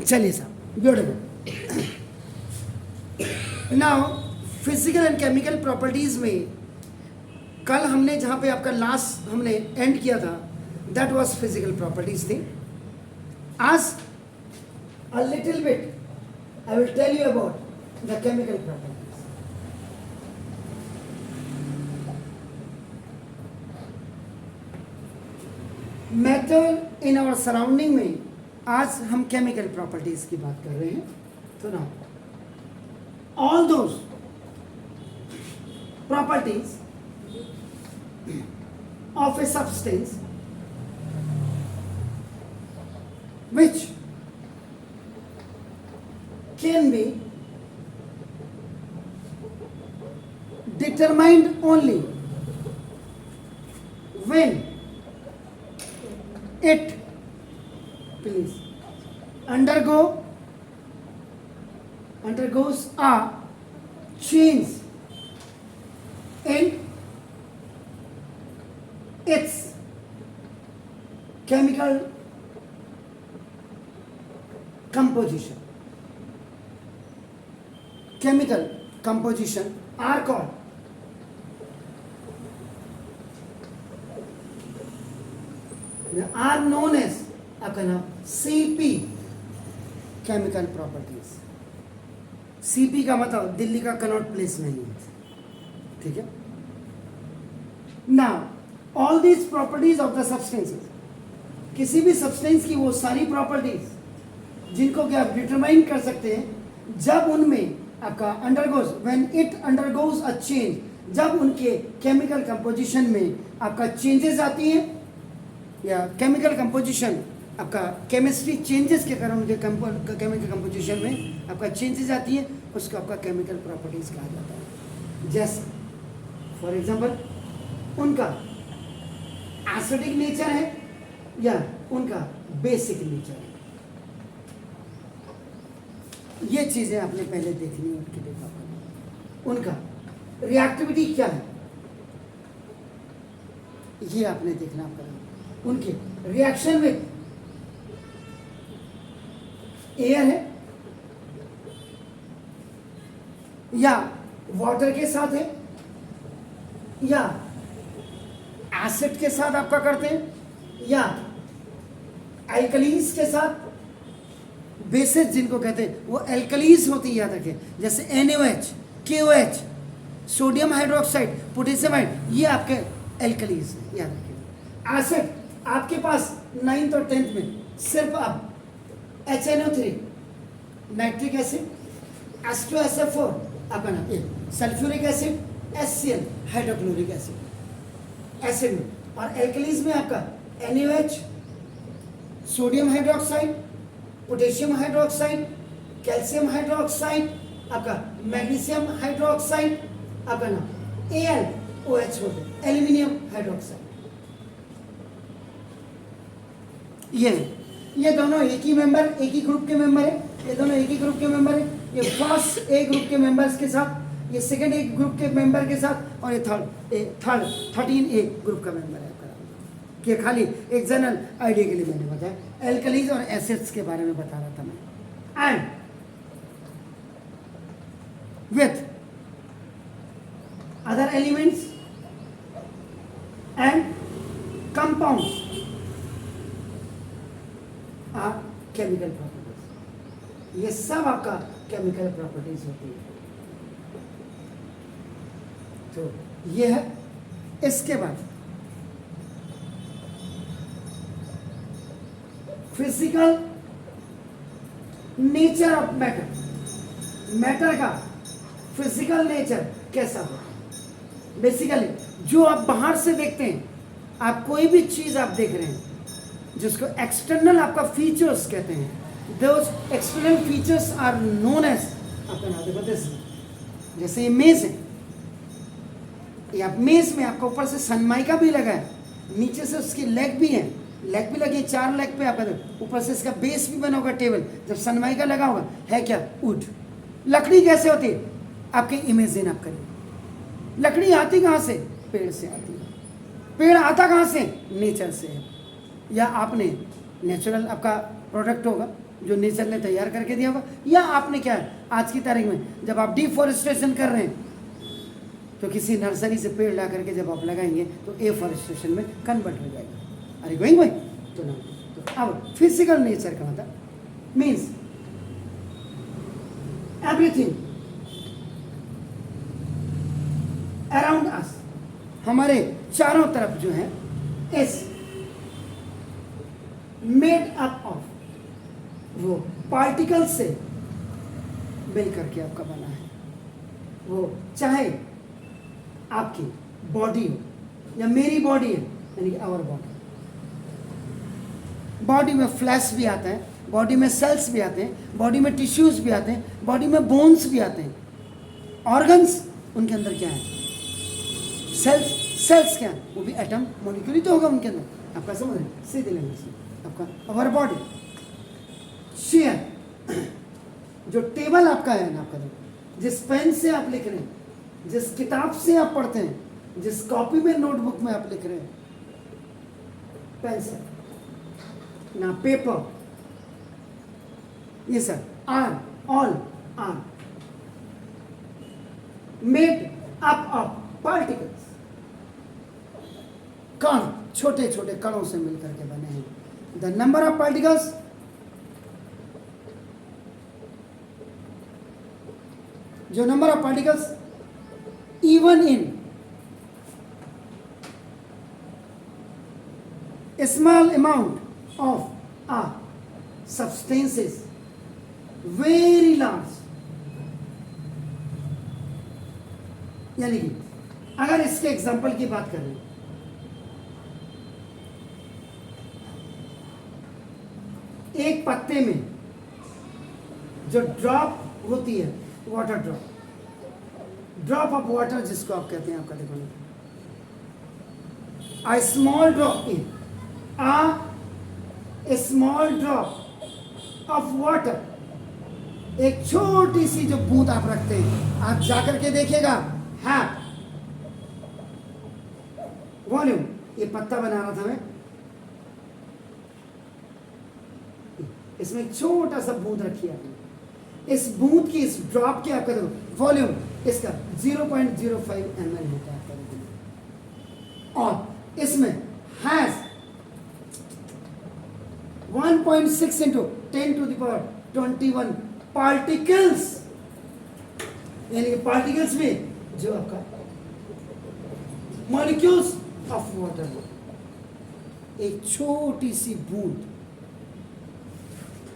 चलिए साहब, beautiful. Now physical and chemical properties में कल हमने जहाँ पे आपका लास्ट हमने एंड किया था, दैट वाज फिजिकल प्रॉपर्टीज थी। आज a little bit I will tell you about the chemical properties. Matter in our surrounding में आज हम केमिकल प्रॉपर्टीज की बात कर रहे हैं। तो ना all those properties of a substance which can be determined only when it please undergoes a change in its chemical composition. Chemical composition are called are known as CP chemical properties. CP का मतलब दिल्ली का Connaught place नहीं है, ठीक है। Now all these properties of the substances, किसी भी substance की वो सारी प्रॉपर्टीज जिनको कि आप डिटरमाइन कर सकते हैं जब उनमें आपका undergoes when it undergoes a change, जब उनके केमिकल कंपोजिशन में आपका चेंजेस आती हैं या केमिकल कंपोजिशन आपका केमिस्ट्री चेंजेस के कारण उनके केमिकल कंपोजिशन में आपका चेंजेस आती है, उसको आपका केमिकल प्रॉपर्टीज कहा जाता है। जैसे फॉर एग्जांपल उनका एसिडिक नेचर है या उनका बेसिक नेचर है, ये चीजें आपने पहले देखनी है उनकी देखा। उनका रिएक्टिविटी क्या है ये आपने देखना आपका। उनके रिएक्शन विद एयर है या वाटर के साथ है या एसिड के साथ आपका करते हैं या एल्कलीज के साथ। बेसिस जिनको कहते हैं वो एल्कलीज होती है, याद रखें, जैसे NaOH, KOH, sodium hydroxide, potassium hydroxide, ये आपके एल्कलीज हैं, याद रखें। एसिड आपके पास 9th और 10th में सिर्फ आप HNO3 नाइट्रिक एसिड, H2SO4 आपका नाम, sulphuric acid, HCl hydrochloric acid acid में, और एल्कलीज में आपका NaOH, sodium hydroxide, potassium hydroxide, calcium hydroxide, आपका मैग्नीशियम हाइड्रोक्साइड, आपका नाम AlOH होते हैं, एल्यूमिनियम हाइड्रोक्साइड। ये दोनों एक ही मेंबर, एक ही ग्रुप के मेंबर है, ये दोनों एक ही ग्रुप के मेंबर है। ये फर्स्ट ए ग्रुप के मेंबर्स के साथ, ये सेकंड ए ग्रुप के मेंबर के साथ, और ये थर्ड 13A ग्रुप का मेंबर है आपका। कि खाली एक जनरल आइडिया के लिए मैंने बताया, एल्कलीज और एसिड्स के बारे में बता रहा था मैं। And with other elements and compounds are chemical properties. ये सब आपका केमिकल प्रॉपर्टीज होती है। तो ये है। इसके बाद physical nature of matter, matter का फिजिकल नेचर कैसा हो। बेसिकली जो आप बाहर से देखते हैं, आप कोई भी चीज आप देख रहे हैं जिसको एक्सटर्नल आपका फीचर्स कहते हैं, those external features are known as आपका नाम देखो। जैसे ये मेज है, ये आप मेज में आपका ऊपर से सनमाइका भी लगा है, नीचे से उसकी लेग भी है, लेग भी लगी 4 लेग पे आपका, ऊपर से इसका बेस भी बना होगा टेबल, जब सनमाइका लगा होगा है क्या वुड। लकड़ी कैसे होती है आपके इमेजिन आप करिए, लकड़ी आती कहाँ से, पेड़ से आती है। पेड़ आता कहाँ से, नेचर से, या आपने नेचुरल आपका प्रोडक्ट होगा जो नेचर ने तैयार करके दिया होगा, या आपने क्या है आज की तारीख में जब आप डिफॉरेस्टेशन कर रहे हैं तो किसी नर्सरी से पेड़ ला करके जब आप लगाएंगे तो एफॉरेस्टेशन में कन्वर्ट हो जाएगा। अरे गोइंग भाई, तो ना, तो अब फिजिकल नेचर का मतलब मीन्स एवरीथिंग अराउंड अस, हमारे चारों तरफ जो है, इज मेड अप ऑफ, वो पार्टिकल से मिल करके आपका बना है। वो चाहे आपकी बॉडी हो या मेरी बॉडी है, यानी कि आवर बॉडी। बॉडी में फ्लैश भी आता है, बॉडी में सेल्स भी आते हैं, बॉडी में टिश्यूज भी आते हैं, बॉडी में बोन्स भी आते हैं, ऑर्गन्स उनके अंदर क्या है, सेल्स। सेल्स क्या है, वो भी एटम मॉलिक्यूल ही तो होगा उनके अंदर। आपका समझ रहे, सीधे लैंग्वेज में आपका आवर बॉडी। शेयर, जो टेबल आपका है ना, आपका जिस पेन से आप लिख रहे हैं, जिस किताब से आप पढ़ते हैं, जिस कॉपी में नोटबुक में आप लिख रहे हैं, पेंसिल ना पेपर, ये सब are, all are made up of particles. कण, छोटे छोटे कणों से मिलकर के बने हैं। द नंबर ऑफ पार्टिकल्स, जो number of particles even in a small amount of a substance is very large। यानी कि अगर इसके एग्जाम्पल की बात करें, एक पत्ते में जो ड्रॉप होती है, water drop, drop of water जिसको आप कहते हैं, आपका देखो, a small drop in a small drop of water, एक छोटी सी जो बूंद आप रखते हैं, आप जाकर के देखिएगा, है वॉल्यूम। ये पत्ता बना रहा था मैं, इसमें छोटा सा बूंद रखी है आपने, इस बूंद की, इस ड्रॉप की आपका देखो वॉल्यूम इसका 0.05 ml होता है आपका, और इसमें has 1.6 into 10 to the power 21 particles, यानी कि पार्टिकल्स में जो आपका मॉलिक्यूल्स ऑफ वाटर, एक छोटी सी बूंद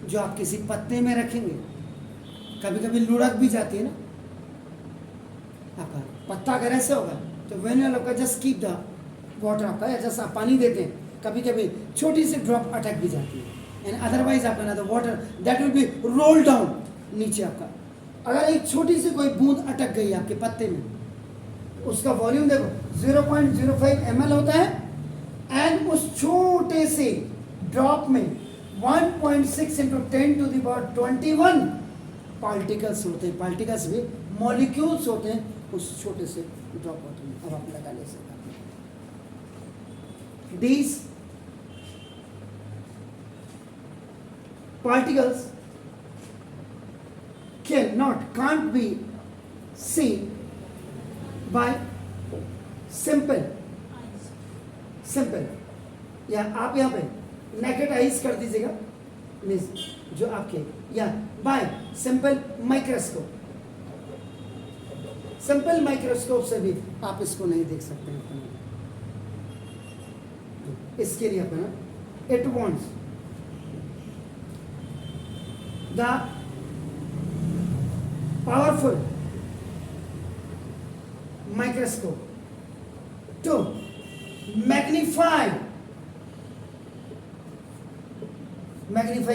जो आप किसी पत्ते में रखेंगे, कभी कभी लुढ़क भी जाती है ना, आपका पत्ता अगर ऐसे होगा तो व्हेन यू लोग जस्ट कीप द वाटर, आपका या जैसा आप पानी देते हैं, कभी कभी छोटी सी ड्रॉप अटक भी जाती है, एंड अदरवाइज आपका ना the water that will be roll down नीचे आपका। अगर एक छोटी सी कोई बूंद अटक गई आपके पत्ते में, उसका वॉल्यूम देखो 0.05 ml होता है, एंड उस छोटे से ड्रॉप में 1.6 into 10 to the power 21 particles होते हैं। पार्टिकल्स भी मॉलिक्यूल्स होते हैं उस छोटे से ड्रॉप होते हैं। अब आप लगा ले सकते हैं, these particles can't be seen by simple, या आप यहाँ पे नेकेड आइज कर दीजिएगा, जो आपके, या bye simple microscope. Simple microscope से भी आप इसको नहीं देख सकते हैं। इसके लिए अपना it wants the powerful microscope to magnify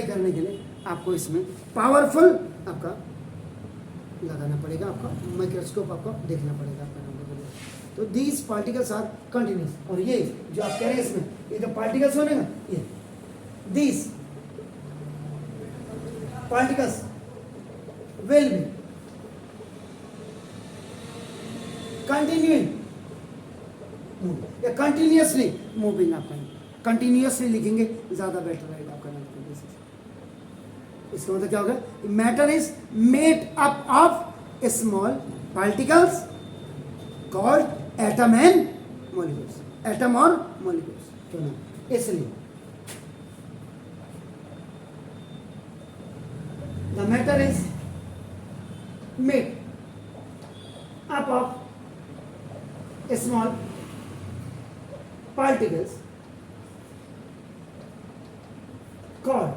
करने के लिए आपको इसमें पावरफुल आपका लगाना पड़ेगा, आपका माइक्रोस्कोप आपको देखना पड़ेगा आपका नंबर। तो दीज पार्टिकल्स आर कंटिन्यूस, और ये जो आप कह रहे हैं इसमें ये जो पार्टिकल्स होने ना, ये these particles will be continuing या कंटिन्यूसली मूविंग। आपका कंटिन्यूसली लिखेंगे ज़्यादा बेटर रहेगा आपका नाम। इसका मतलब क्या होगा? Matter is made up of small particles called atom and molecules, atom और मॉलिक्यूल्स क्यों ना, इसलिए the matter is made up of small particles called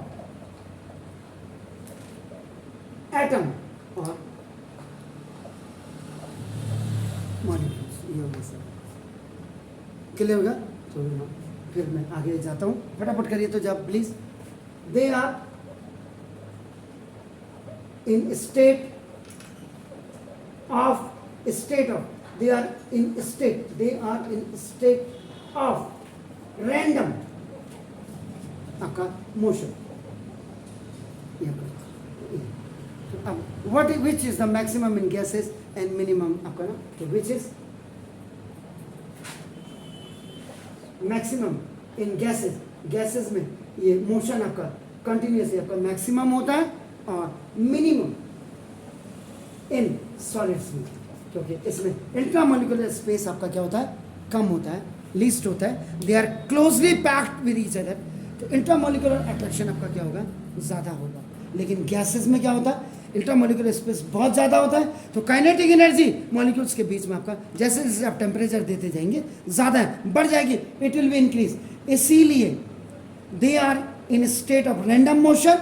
atom or molecules. ये होगा सर, क्लियर होगा? तो फिर मैं आगे जाता हूँ, फटाफट करिए तो जब please. They are in state of they are in state of random आपका motion. अब which is the maximum in gases and minimum आपका ना, तो which is maximum in gases में ये motion आपका continuously आपका maximum होता है और minimum in solids में, क्योंकि इसमें इंट्रामोलिकुलर स्पेस आपका क्या होता है? कम होता है, लीस्ट होता है. They are closely packed with each other, तो इंट्रामोलिकुलर अट्रैक्शन आपका क्या होगा? ज़्यादा होगा. लेकिन गैसेस में क्या होता है? इंट्रामोलिकुलर स्पेस बहुत ज़्यादा होता है, तो काइनेटिक एनर्जी मॉलिक्यूल्स के बीच में आपका जैसे जैसे आप टेम्परेचर देते जाएंगे ज़्यादा है, बढ़ जाएगी, इट विल बी इंक्रीज. इसीलिए they are in state of random motion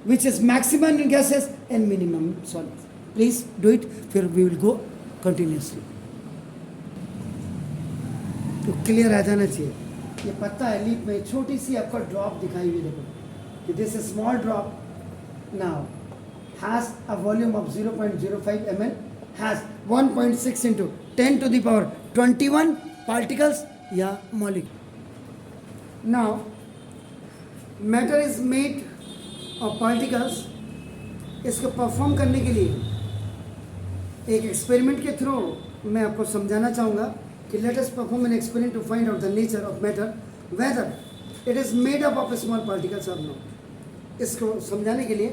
which is maximum in gases and minimum solids. Please do it, फिर वी विल गो कंटिन्यूसली. तो क्लियर आ जाना चाहिए. ये पता है लीप में छोटी सी आपको ड्रॉप दिखाई हुई, देखो कि this small drop now has a volume of 0.05 ml, has 1.6 into 10 to the power 21 particles या molecule. Now matter is made of particles. इसको परफॉर्म करने के लिए एक एक्सपेरिमेंट के थ्रू मैं आपको समझाना चाहूँगा कि let us perform an experiment to find out the nature of matter whether it is made up of small particles or not. इसको समझाने के लिए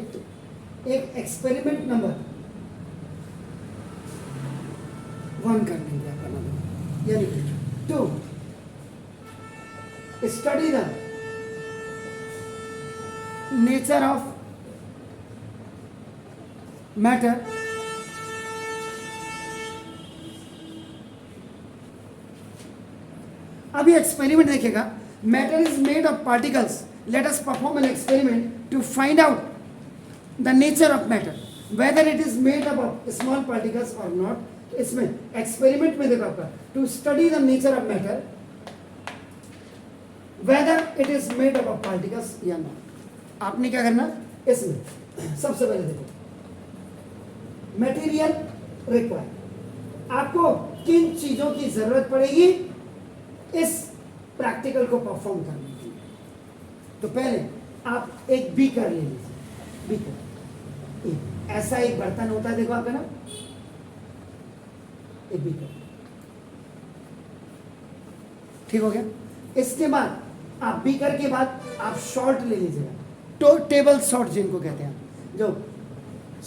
एक एक्सपेरिमेंट नंबर 1 कर लेंगे आपका नंबर, यानी कि 2 study the nature of matter अभी एक्सपेरिमेंट देखेगा. Matter is made of particles. Let us perform an experiment to find out the nature of matter whether it is made up of small particles or not. इसमें experiment में देखो आपका to study the nature of matter whether it is made up of particles या not. आपने क्या करना? इसमें सबसे पहले देखो मटेरियल रिक्वायर्ड, आपको किन चीजों की जरूरत पड़ेगी इस प्रैक्टिकल को परफॉर्म करने के लिए. तो पहले आप एक बीकर ले लीजिए. बीकर ऐसा एक बर्तन होता है, देखो आपका ना, एक बीकर. ठीक हो गया. इसके बाद आप बीकर के बाद आप सॉल्ट ले लीजिएगा, तो टेबल सॉल्ट जिनको कहते हैं, जो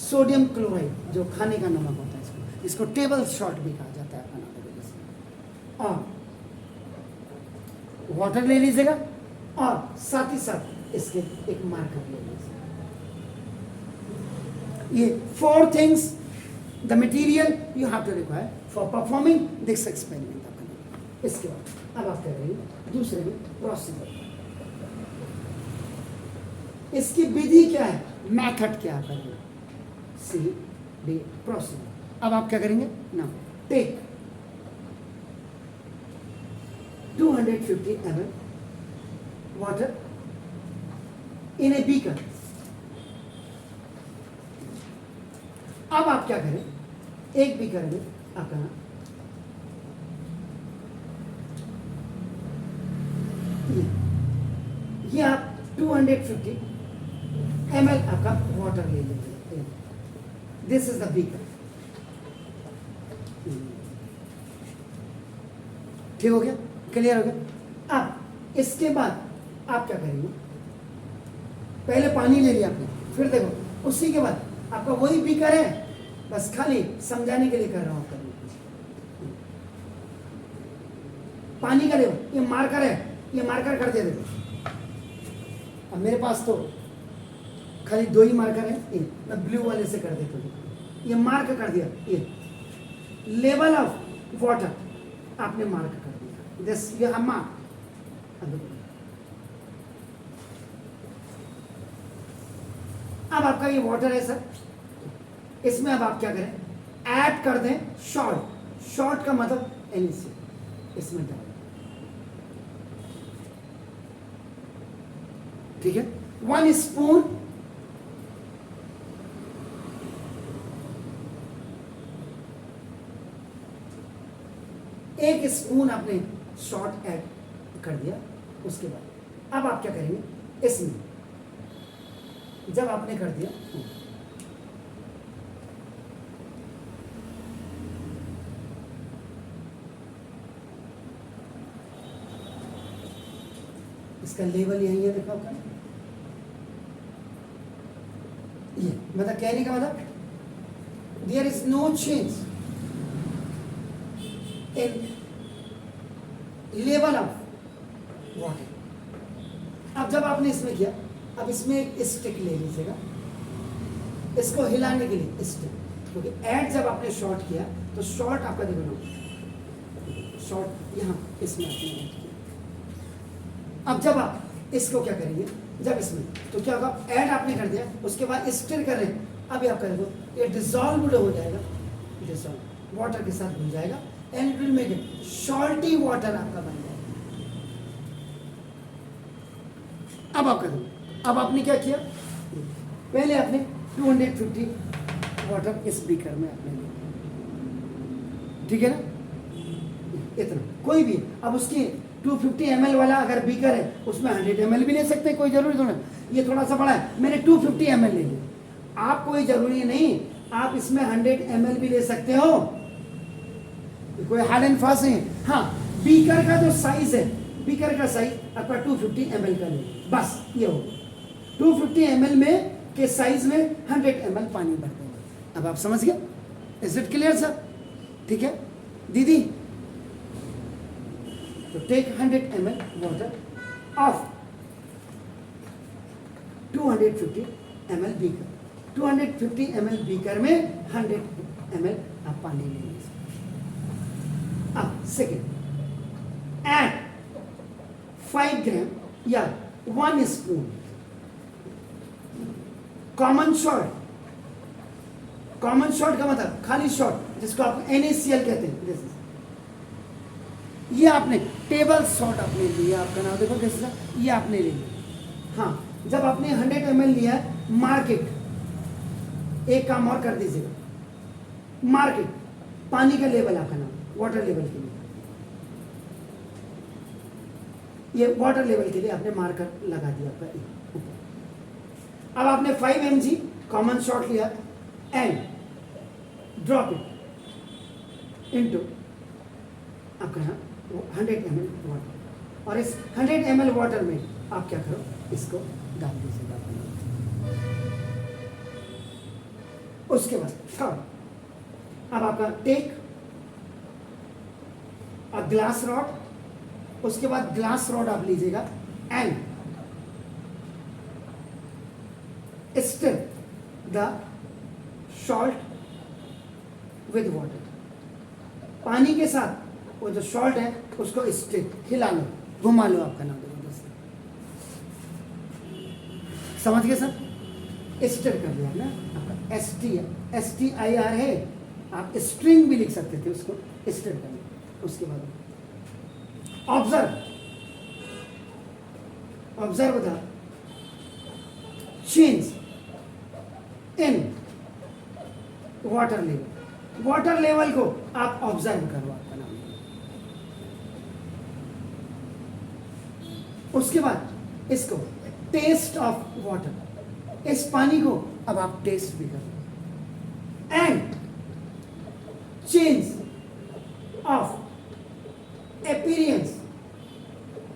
सोडियम क्लोराइड जो खाने का नमक होता है, इसको टेबल सॉल्ट भी कहा जाता है. और वाटर ले लीजिएगा और साथ ही साथ इसके एक मार्कर ले लीजिएगा. ये 4 things the material you have to require for performing this experiment. इसके बाद अब आप क्या करेंगे? दूसरे में प्रोसीजर. इसकी विधि क्या है? मेथड क्या करेंगे? CD procedure. अब आप क्या करेंगे ना? Take 250 ml water in a beaker. अब आप क्या करें? एक बीकर में आपका ये आप 250 ml आपका वाटर ले लीजिए. This is the beaker. ठीक हो गया? क्लियर हो गया? अब इसके बाद आप क्या करेंगे? पहले पानी ले लिया आपने, फिर देखो उसी के बाद आपका वही बीकर है, बस खाली समझाने के लिए कर रहा हूं आपका। पानी का देखो ये मार्कर है, ये मार्कर कर दे देखो। अब मेरे पास तो खाली 2 ही मार्कर है, ये मैं ब्लू वाले से कर देता हूँ। ये मार्क कर दिया, ये लेवल ऑफ वाटर आपने मार्क कर दिया, दिस ये मार्क। अब आपका ये वाटर है सर, इसमें अब आप क्या करें, ऐड कर दें शॉर्ट। शॉर्ट का मतलब NaCl इसमें डाल, ठीक है। 1 स्पून एक स्पून आपने शॉर्ट ऐड कर दिया। उसके बाद अब आप क्या करेंगे, इसमें जब आपने कर दिया इसका लेवल यही है, देखो आपका ये मतलब कहने का मतलब there is no change in level of water. अब जब आपने इसमें किया, अब इसमें एक स्टिक ले लीजिएगा, इसको हिलाने के लिए स्टिक, क्योंकि ऐड जब आपने शॉर्ट किया तो शॉर्ट आपका देखो ना, शॉर्ट यहाँ इसमें आपने ऐड किया। अब जब आप इसको क्या करेंगे, जब इसमें तो क्या होगा, ऐड आपने कर दिया, उसके बाद स्टिर कर रहे हैं, अभी आपका देखो ये डिजॉल्व हो जाएगा, डिजॉल्व वाटर के साथ घुल जाएगा, and it will make it salty water आपका बन जाएगा। अब आप करो, अब आपने क्या किया, पहले आपने 250 वाटर इस बीकर में आपने लिया, ठीक है ना, इतना कोई भी। अब उसकी 250 ml वाला अगर बीकर है उसमें 100 ml भी ले सकते हैं, कोई जरूरी थोड़ा। ये थोड़ा सा बड़ा है, मैंने 250 ml ले लिया, आप कोई जरूरी नहीं, आप इसमें 100 ml भी ले सकते हो, कोई हार्ड एंड फास्ट नहीं है। हाँ, बीकर का जो साइज है, बीकर का साइज आपका 250 ml का ले, बस ये हो 250 ml में के साइज में 100 ml पानी भर देंगे। अब आप समझ गए, इज इट क्लियर सर? ठीक है दीदी, तो take 100 ml water of 250 ml beaker, 250 ml beaker में 100 ml आप पानी ले लीजिए। अब सेकेंड, एड 5 ग्राम या 1 spoon common salt. Common salt का मतलब खाली सॉल्ट, जिसको आप NaCl कहते हैं, ये आपने टेबल सॉल्ट आपने लिया, आपका नाम देखो कैसे, ये आपने ले लिया। हाँ, जब आपने 100 ml लिया, मार्केट एक काम और कर दीजिएगा, मार्केट पानी का लेवल आपका नाम, वाटर लेवल के लिए, ये वाटर लेवल के लिए आपने मार्कर लगा दिया आपका ऊपर। अब आपने 5 mg कॉमन सॉल्ट लिया एंड ड्रॉप इट इनटू आपका यहाँ 100 ml वाटर, और इस 100 ml वाटर में आप क्या करो, इसको डाल दीजिएगा। उसके बाद थर्ड, अब आपका टेक अ ग्लास रॉड, उसके बाद ग्लास रॉड आप लीजिएगा and stir the salt with water. पानी के साथ वो जो सॉल्ट है उसको स्टिर, हिला लो, घुमा लो, आपका नाम समझ गए सर? स्टिर कर दिया ना, आपका STIR है, आप स्ट्रिंग भी लिख सकते थे, उसको स्टिर कर लिया। उसके बाद observe the change in water level. Water level को आप ऑब्जर्व करो, आपका नाम। उसके बाद इसको टेस्ट ऑफ वाटर, इस पानी को अब आप टेस्ट भी करो and change of appearance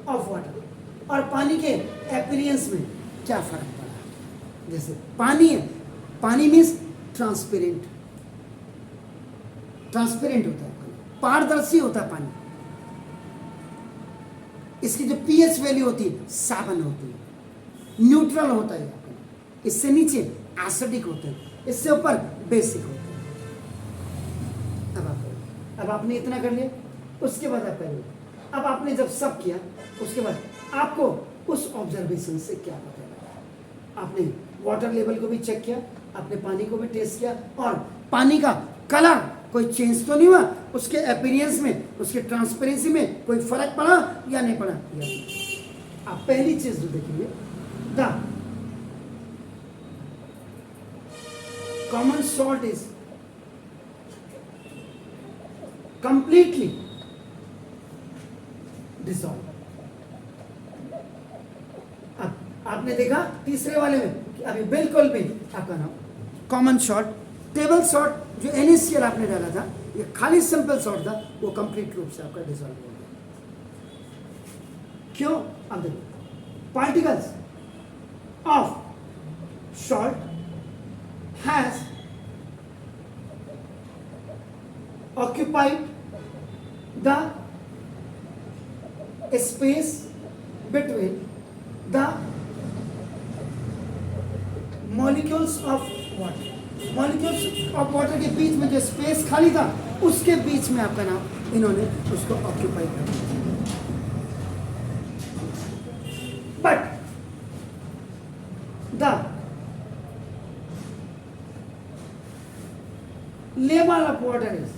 of water, और पानी के अपीयरेंस में क्या फर्क पड़ा, जैसे पानी है, पानी मीन्स ट्रांसपेरेंट, ट्रांसपेरेंट होता है पानी, पारदर्शी होता है पानी। इसकी जो पीएच वैल्यू होती है 7 होती है, न्यूट्रल होता है पानी। इससे नीचे एसिडिक होते हैं, इससे ऊपर बेसिक होते हैं। अब आपने इतना कर लिया, उसके बाद आप करिए। अब आपने जब सब किया, उसके बाद आपको उस ऑब्जर्वेशन से क्या पता लगा? आपने वाटर लेवल को भी चेक किया, आपने पानी को भी टेस्ट किया, और पानी का कलर कोई चेंज तो नहीं हुआ, उसके अपीयरेंस में, उसके ट्रांसपेरेंसी में कोई फर्क पड़ा या नहीं पड़ा? आप पहली चीज जो देखेंगे, the common salt is completely dissolve. अब आपने देखा तीसरे वाले में कि अभी बिल्कुल भी आपका नाम कॉमन सॉल्ट, टेबल सॉल्ट जो NaCl आपने डाला था, ये खाली सिंपल सॉल्ट था, वो कंप्लीट रूप से आपका डिसॉल्व हो गया। क्यों? अब देखो, particles of salt has occupied the space between the molecules of water. Molecules of water के बीच में जो स्पेस खाली था, उसके बीच में आपका नाम इन्होंने उसको ऑक्यूपाई कर दिया। But the level of water is,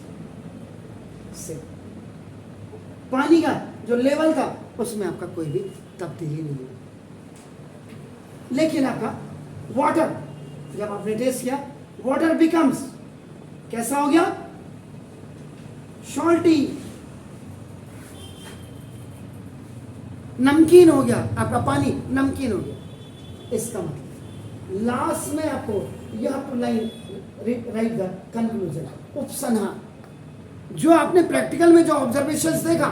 पानी का जो लेवल था उसमें आपका कोई भी तब्दीली नहीं हुई। लेकिन आपका वाटर, जब आपने टेस्ट किया, वाटर बिकम्स कैसा हो गया? सॉल्टी, नमकीन हो गया, आपका पानी नमकीन हो गया। इसका मतलब लास्ट में आपको यह लाइन राइट द कंक्लूजन, उपसंहार। जो आपने प्रैक्टिकल में जो ऑब्जर्वेशंस देखा,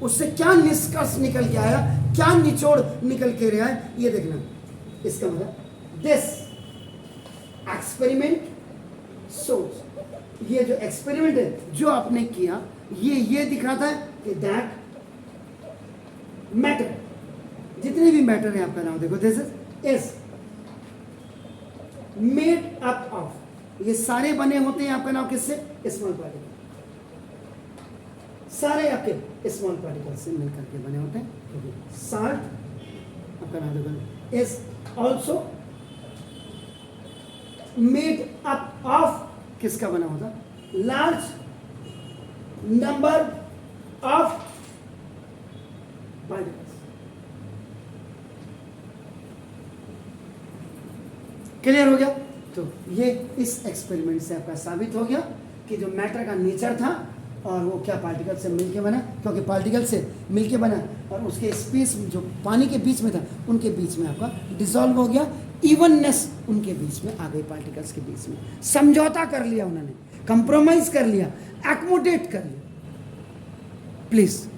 उससे क्या निष्कर्ष निकल के आया, क्या निचोड़ निकल के रहा है, ये देखना। इसका मतलब दिस एक्सपेरिमेंट शोज, ये जो एक्सपेरिमेंट है जो आपने किया, ये दिखाता है कि दैट मैटर, जितने भी मैटर है आपका नाम देखो, this is made up of, ये सारे बने होते हैं आपका नाम किससे? Small particle. सारे आपके स्मॉल पार्टिकल से मिलकर के बने होते हैं। साल्ट आपका नाम देखो is also made up of, किसका बना होता? Large number of particles. Clear हो गया? तो ये इस एक्सपेरिमेंट से आपका साबित हो गया कि जो मैटर का नेचर था और वो क्या पार्टिकल से मिलके बना, क्योंकि पार्टिकल से मिलके बना और उसके स्पेस जो पानी के बीच में था, उनके बीच में आपका डिसॉल्व हो गया। इवननेस उनके बीच में आ गई, पार्टिकल्स के बीच में समझौता कर लिया उन्होंने, कंप्रोमाइज कर लिया, एकोमोडेट कर लिया। प्लीज